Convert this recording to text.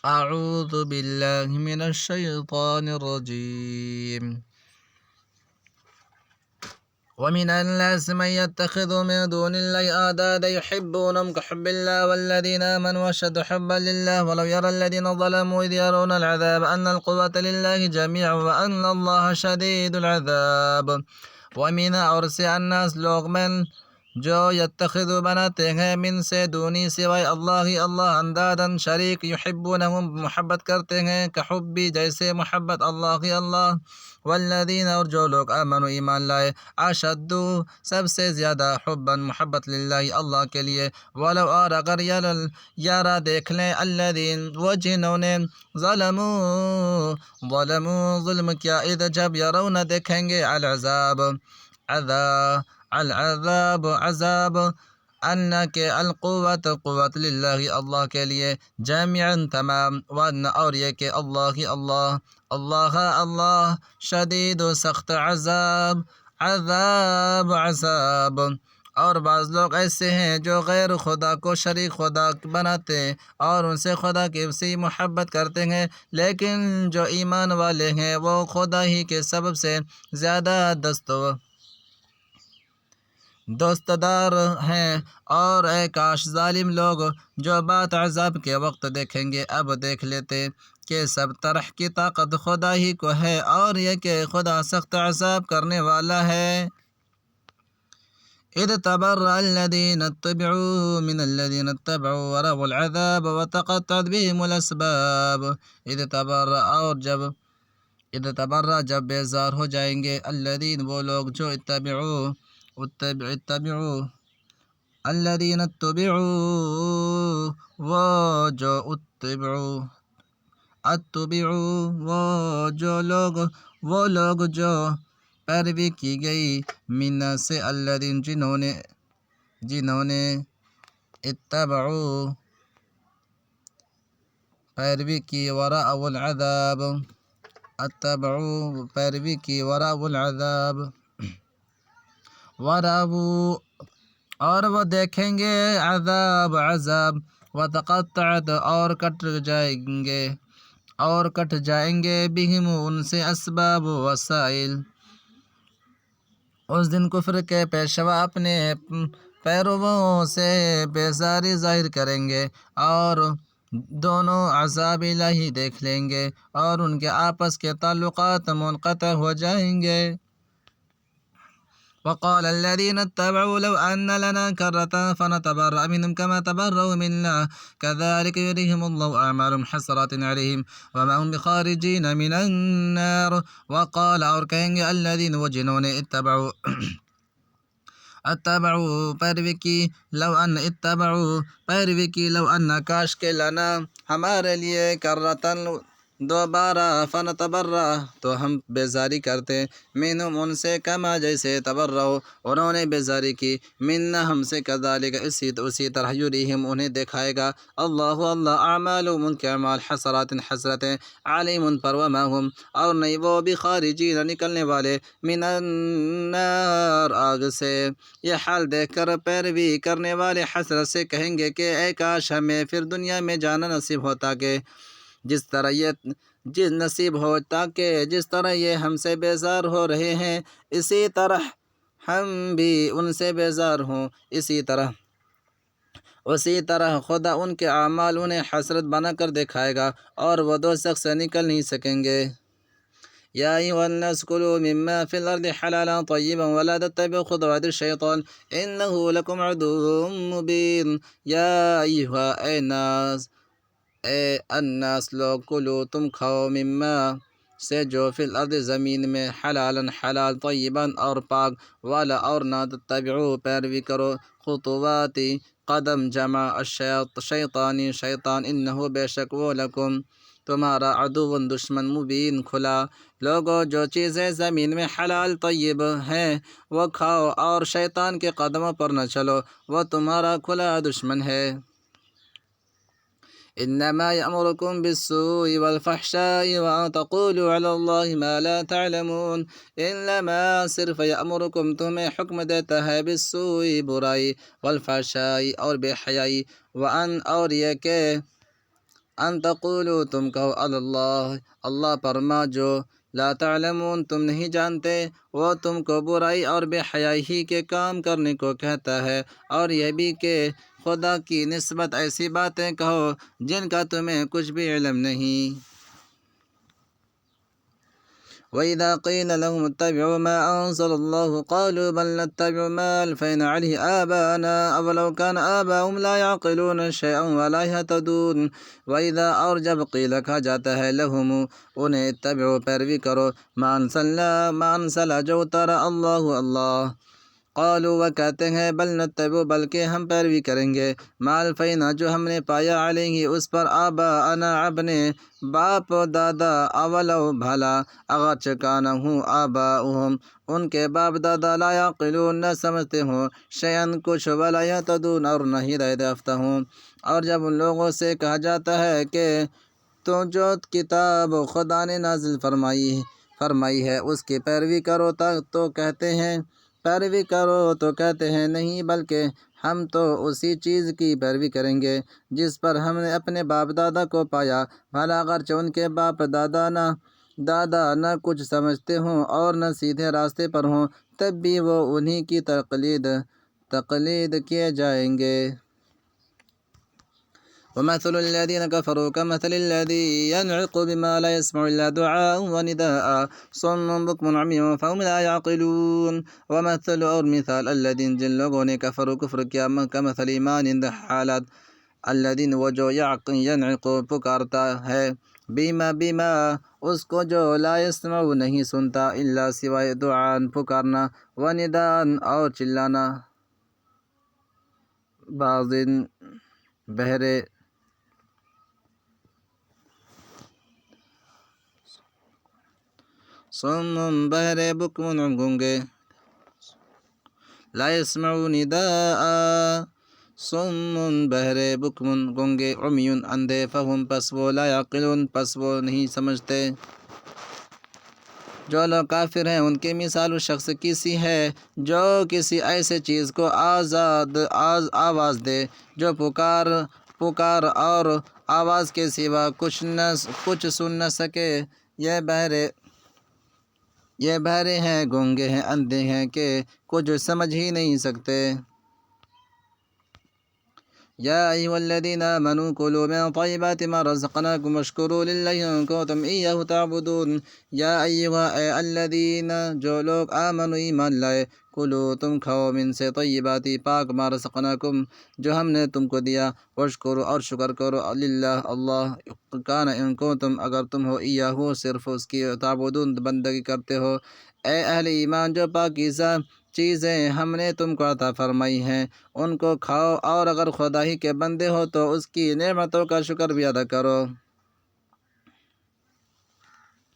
أعوذ بالله من الشيطان الرجيم. ومن الناس من يتخذ من دون الله أندادا يحبونهم كحب الله والذين آمنوا أشد حبا لله ولو يرى الذين ظلموا إذ يرون العذاب أن القوة لله جميعا وأن الله شديد العذاب. ومن اور سے الناس لوگ من جو یتخذ بناتے ہیں من سے دونی سوائے اللہ اندادن شریک یحبونہم محبت کرتے ہیں کحبی جیسے محبت اللہ والذین اور جو لوگ آمنوا ایمان لائے اشد سب سے زیادہ حبا محبت للہ اللہ کے لیے ولو اور اگر یارا دیکھ لیں الذین وہ جنہوں نے ظلموا ظلم کیا اذ جب یرون دیکھیں گے عذاب ان کے القوت قوت للہ اللہ کے لیے جامعا تمام وان اور یہ کہ اللہ شدید و سخت عذاب اور بعض لوگ ایسے ہیں جو غیر خدا کو شریک خدا بناتے ہیں اور ان سے خدا کی سی محبت کرتے ہیں لیکن جو ایمان والے ہیں وہ خدا ہی کے سبب سے زیادہ دوستدار ہیں اور اے کاش ظالم لوگ جو بات عذاب کے وقت دیکھیں گے اب دیکھ لیتے کہ سب طرح کی طاقت خدا ہی کو ہے اور یہ کہ خدا سخت عذاب کرنے والا ہے اذ تبرأ الذين اتبعوا من الذين اتبعوا ورأوا العذاب وتقطعت بهم الأسباب اذ تبرأ جب بیزار ہو جائیں گے الذین وہ لوگ جو اتبعوا الذین اتبعوا وہ لوگ جو پیروی کی گئی من سے الذین جنہوں نے اتبعوا پیروی کی ورأوا العذاب اتبعوا پیروی کی ورأوا العذاب اور وہ دیکھیں گے عذاب وتقطعت اور کٹ جائیں گے بہم ان سے اسباب وسائل اس دن کفر کے پیشوا اپنے پیرووں سے بیزاری ظاہر کریں گے اور دونوں عذاب الہی دیکھ لیں گے اور ان کے آپس کے تعلقات منقطع ہو جائیں گے وقال الذين اتبعوا لو أن لنا كرة فنتبرأ منهم كما تبرأوا منا كذلك يريهم الله أعمالهم حسرات عليهم وما هم بخارجين من النار وقال اور کہیں گے الذين وہ جنہوں نے اتبعوا پیروی کی لو ان کاش کے لنا ہمارے لیے کرتن دوبارہ فنتبرأ تو ہم بیزاری کرتے منہم ان سے کما جیسے تبرؤ انہوں نے بیزاری کی منا ہم سے کذالک اسی طرح یریہم انہیں دکھائے گا اللہ اعمالہم ان کے اعمال حسرتیں علیم ان پر وما ہم اور نہیں وہ بخارجین نکلنے والے من النار آگ سے یہ حال دیکھ کر پیروی کرنے والے حسرت سے کہیں گے کہ اے کاش ہمیں پھر دنیا میں جانا نصیب ہوتا کہ جس طرح یہ ہم سے بیزار ہو رہے ہیں اسی طرح ہم بھی ان سے بیزار ہوں اسی طرح خدا ان کے اعمال انہیں حسرت بنا کر دکھائے گا اور وہ دوزخ سے نکل نہیں سکیں گے يا أيها الناس كلوا مما في الأرض حلالا طيبا ولا تتبعوا خطوات الشيطان إنه لكم عدو مبين يا أيها الناس لوگ کلو تم کھاؤ مما سے جو فی الارض زمین میں حلال طیبا اور پاک والا اور نہ تتبعوا پیروی کرو خطواتی قدم جمع شیطان انہو بے شک وہ لکم تمہارا عدو دشمن مبین کھلا لوگو جو چیزیں زمین میں حلال طیب ہیں وہ کھاؤ اور شیطان کے قدموں پر نہ چلو وہ تمہارا کھلا دشمن ہے إنما يأمركم بالسوء والفحشاء وأن تقولوا على الله ما لا تعلمون إنما صرف يأمركم تمہیں حکم دیتا ہے بالسوء برائی والفحشاء اور بے حیائی وأن اور یہ کہ ان تقولوا تم کہو علی اللہ اللہ پر ما جو لا تعلمون تم نہیں جانتے، وہ تم کو برائی اور بے حیائی ہی کے کام کرنے کو کہتا ہے، اور یہ بھی کہ خدا کی نسبت ایسی باتیں کہو جن کا تمہیں کچھ بھی علم نہیں۔ وَإِذَا قِيلَ لَهُمُ اتَّبِعُوا مَا أَنزَلَ اللَّهُ قَالُوا بَلْ نَتَّبِعُ مَا أَلْفَيْنَا عَلَيْهِ آبَاءَنَا أَوَلَوْ كَانَ آبَاؤُهُمْ لَا يَعْقِلُونَ شَيْئًا وَلَا يَهْتَدُونَ۔ وَإِذَا اور جب قیل کہا جاتا ہے لہم انہیں اتبعوا پیروی کرو ما انزل جو اتارا اللہ قالوا وہ کہتے ہیں بل نتبع بلکہ ہم پیروی کریں گے ما الفینا جو ہم نے پایا علیہ اس پر آباءنا اپنے باپ دادا اولو بھلا اگرچہ کانا ہوں آباؤہم ان کے باپ دادا لا یعقلون نہ سمجھتے ہوں شیئن کچھ ولا یہتدون اور نہ ہدایت یافتہ ہوں۔ اور جب ان لوگوں سے کہا جاتا ہے کہ تو جو کتاب خدا نے نازل فرمائی ہے اس کی پیروی کرو تو کہتے ہیں نہیں بلکہ ہم تو اسی چیز کی پیروی کریں گے جس پر ہم نے اپنے باپ دادا کو پایا، بھلا اگرچہ ان کے باپ دادا نہ کچھ سمجھتے ہوں اور نہ سیدھے راستے پر ہوں، تب بھی وہ انہی کی تقلید کیے جائیں گے۔ وَمَثَلُ الَّذِينَ كَفَرُوا كَمَثَلِ الَّذِي يَنْعِقُ بِمَا لَا يَسْمَعُ إِلَّا دُعَاءً وَنِدَاءً صُمٌّ بُكْمٌ عُمْيٌ فَهُمْ لَا يَعْقِلُونَ۔ وَمَثَلُ اور مثال الَّذِينَ جن لوگوں نے کفر کیا کمثل ایمان حالت الَّذِينَ وہ جو يَنْعِقُ پکارتا ہے بیما اس کو جو لا يسمع نہیں سنتا الا سوائے دعاء پکارنا ونداء اور چلانا بعض بہرے صم بہرے بکم گونگے لا يسمع نداء صم بہرے بکم گونگے عمی اندھے فہم پس وہ لا یعقلون پس وہ نہیں سمجھتے۔ جو لوگ کافر ہیں ان کی مثال اس شخص کی سی ہے جو کسی ایسے چیز کو آواز دے جو پکار اور آواز کے سوا کچھ سن نہ سکے۔ یہ بہرے ہیں گونگے ہیں اندھے ہیں کہ کچھ سمجھ ہی نہیں سکتے۔ یا ایھا الذین آمنوا کلوا من طیبات ما رزقناکم واشکروا للہ ان کنتم ایہ تعبدون۔ یا ایھا اے الذین جو لوگ آمنوا ایمان لائے کلو تم کھاؤ من سے طیبات پاک ما رزقناکم جو ہم نے تم کو دیا واشکروا اور شکر کرو للہ اللہ کان ان کنتم اگر تم ہو ایہ صرف اس کی تعبدون بندگی کرتے ہو۔ اے اہل ایمان جو پاکیزہ چیزیں ہم نے تم کو عطا فرمائی ہیں ان کو کھاؤ اور اگر خدا ہی کے بندے ہو تو اس کی نعمتوں کا شکر بھی ادا کرو۔